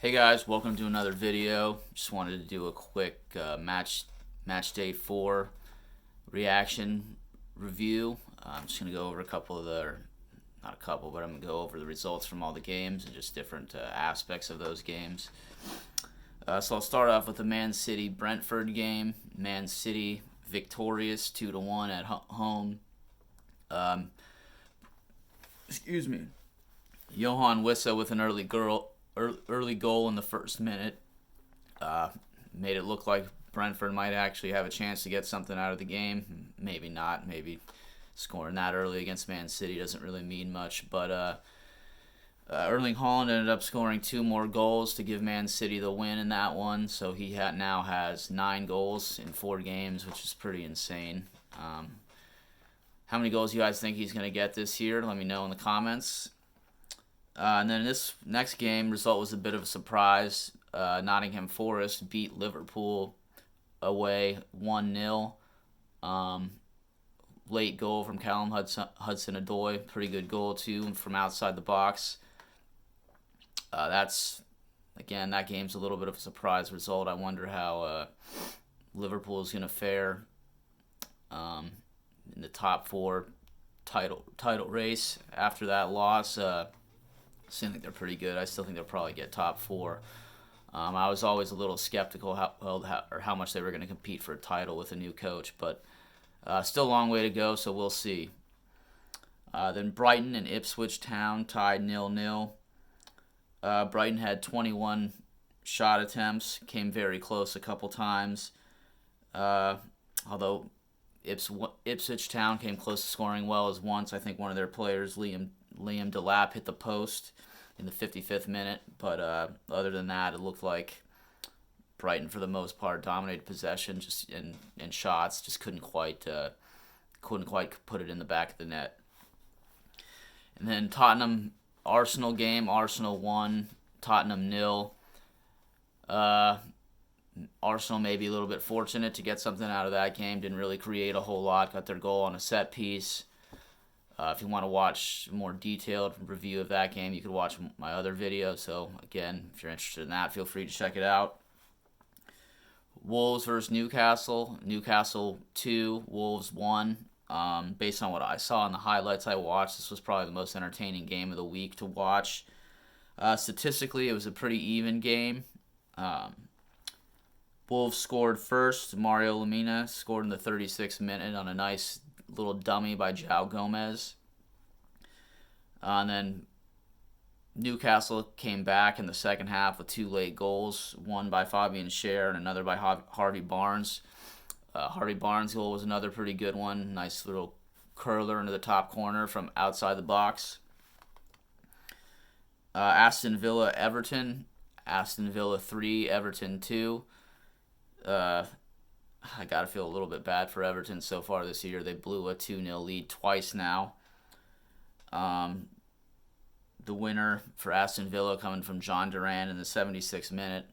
Hey guys, welcome to another video. Just wanted to do a quick match day 4 reaction review. I'm just gonna go over a couple of not a couple, but I'm gonna go over the results from all the games and just different aspects of those games. So I'll start off with the Man City Brentford game. Man City victorious 2-1 at home. Excuse me. Johan Wissa with an early goal in the first minute made it look like Brentford might actually have a chance to get something out of the game. Maybe not. Maybe scoring that early against Man City doesn't really mean much. But Erling Haaland ended up scoring 2 more goals to give Man City the win in that one. So he now has 9 goals in 4 games, which is pretty insane. How many goals you guys think he's going to get this year? Let me know in the comments. And then this next game, result was a bit of a surprise. Nottingham Forest beat Liverpool away 1-0. Late goal from Callum Hudson-Odoi. Pretty good goal, too, from outside the box. That game's a little bit of a surprise result. I wonder how Liverpool is going to fare in the top 4 title race after that loss. I still think they're pretty good. I still think they'll probably get top 4. I was always a little skeptical how much they were going to compete for a title with a new coach, but still a long way to go, so we'll see. Then Brighton and Ipswich Town tied 0-0. Brighton had 21 shot attempts, came very close a couple times, although Ipswich Town came close to scoring well as once. I think one of their players, Liam Delap, hit the post in the 55th minute, but other than that, it looked like Brighton, for the most part, dominated possession just in shots, just couldn't quite put it in the back of the net. And then Tottenham Arsenal game, Arsenal won, Tottenham 0. Arsenal may be a little bit fortunate to get something out of that game. Didn't really create a whole lot. Got their goal on a set piece. If you want to watch a more detailed review of that game, you could watch my other video. So, again, if you're interested in that, feel free to check it out. Wolves versus Newcastle. Newcastle 2, Wolves 1. Based on what I saw in the highlights I watched, this was probably the most entertaining game of the week to watch. Statistically, it was a pretty even game. Wolves scored first. Mario Lemina scored in the 36th minute on a nice little dummy by João Gomez. And then Newcastle came back in the second half with 2 late goals, one by Fabian Schär and another by Harvey Barnes. Harvey Barnes' goal was another pretty good one. Nice little curler into the top corner from outside the box. Aston Villa Everton. Aston Villa 3, Everton 2. I got to feel a little bit bad for Everton so far this year. They blew a 2-0 lead twice now. The winner for Aston Villa coming from John Duran in the 76th minute.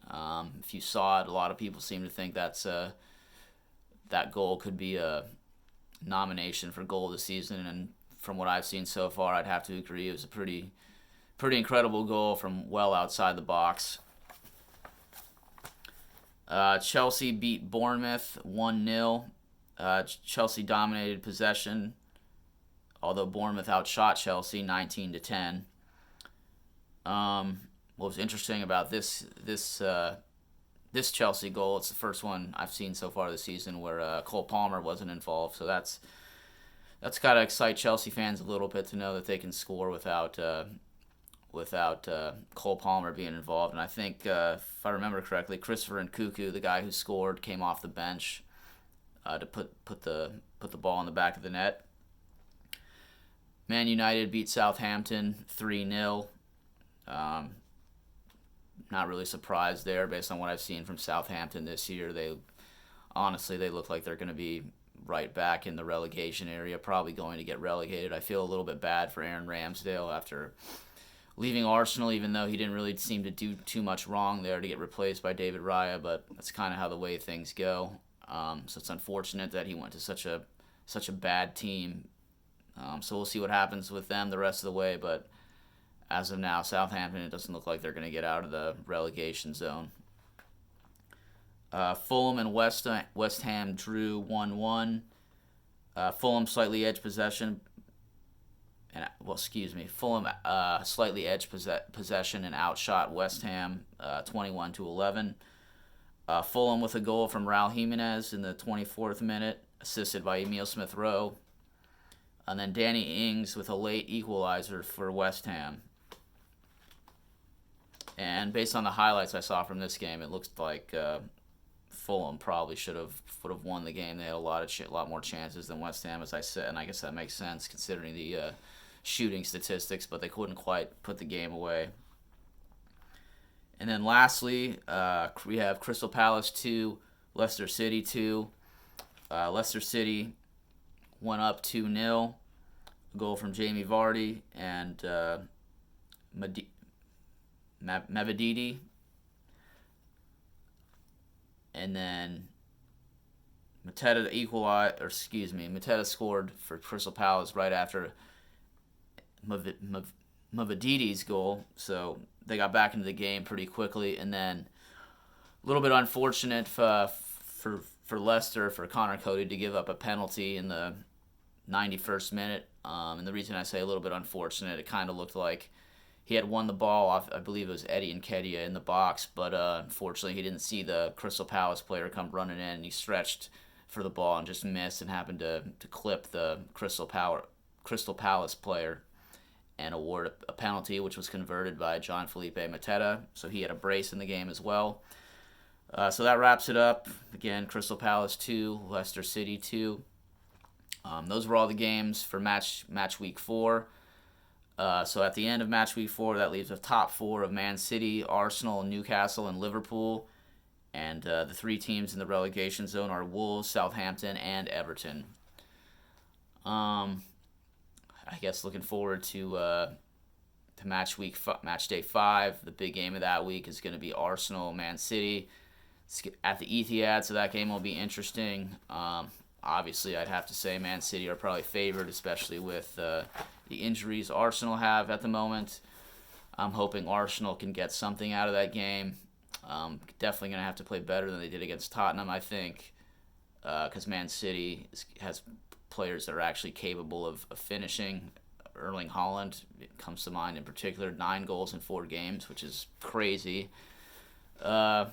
If you saw it, a lot of people seem to think that goal could be a nomination for goal of the season. And from what I've seen so far, I'd have to agree. It was a pretty incredible goal from well outside the box. Chelsea beat Bournemouth 1-0. Chelsea dominated possession, although Bournemouth outshot Chelsea 19-10. What was interesting about this Chelsea goal, it's the first one I've seen so far this season where Cole Palmer wasn't involved. So that's got to excite Chelsea fans a little bit to know that they can score without Cole Palmer being involved. And I think, if I remember correctly, Christopher Nkunku, the guy who scored, came off the bench to put the ball in the back of the net. Man United beat Southampton 3-0. Not really surprised there based on what I've seen from Southampton this year. They look like they're going to be right back in the relegation area, probably going to get relegated. I feel a little bit bad for Aaron Ramsdale after leaving Arsenal, even though he didn't really seem to do too much wrong there to get replaced by David Raya, but that's kind of how the way things go. So it's unfortunate that he went to such a bad team. So we'll see what happens with them the rest of the way, but as of now, Southampton, it doesn't look like they're going to get out of the relegation zone. Fulham and West Ham drew 1-1. Fulham slightly edged possession. Fulham slightly edged possession and outshot West Ham 21-11. Fulham with a goal from Raul Jimenez in the 24th minute, assisted by Emile Smith-Rowe. And then Danny Ings with a late equalizer for West Ham. And based on the highlights I saw from this game, it looks like Fulham probably would have won the game. They had a lot more chances than West Ham, as I said, and I guess that makes sense considering the shooting statistics, but they couldn't quite put the game away. And then lastly, we have Crystal Palace 2, Leicester City 2. Leicester City went up 2-0. A goal from Jamie Vardy and Mavididi. And then Mateta scored for Crystal Palace right after Mavididi's goal. So they got back into the game pretty quickly. And then a little bit unfortunate for Leicester, for Connor Cody to give up a penalty in the 91st minute. And the reason I say a little bit unfortunate, it kind of looked like he had won the ball off, I believe it was Eddie Nketiah in the box, but unfortunately he didn't see the Crystal Palace player come running in, and he stretched for the ball and just missed and happened to clip the Crystal Palace player and award a penalty, which was converted by John Felipe Mateta. So he had a brace in the game as well. So that wraps it up. Again, Crystal Palace 2, Leicester City 2. Those were all the games for match week 4. So at the end of match week 4, that leaves a top 4 of Man City, Arsenal, Newcastle, and Liverpool. And the 3 teams in the relegation zone are Wolves, Southampton, and Everton. I guess looking forward to match day 5. The big game of that week is going to be Arsenal, Man City. It's at the Etihad, so that game will be interesting. Obviously, I'd have to say Man City are probably favored, especially with the injuries Arsenal have at the moment. I'm hoping Arsenal can get something out of that game. Definitely going to have to play better than they did against Tottenham, I think, because Man City has players that are actually capable of finishing. Erling Haaland comes to mind in particular, 9 goals in 4 games, which is crazy. So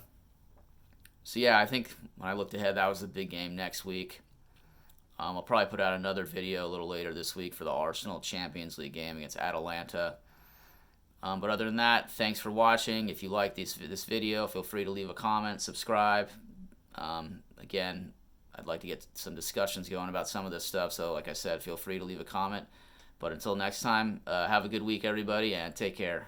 yeah, I think when I looked ahead, that was the big game next week. I'll probably put out another video a little later this week for the Arsenal Champions League game against Atalanta. But other than that, thanks for watching. If you like this video, feel free to leave a comment, subscribe. Again, I'd like to get some discussions going about some of this stuff. So like I said, feel free to leave a comment. But until next time, have a good week, everybody, and take care.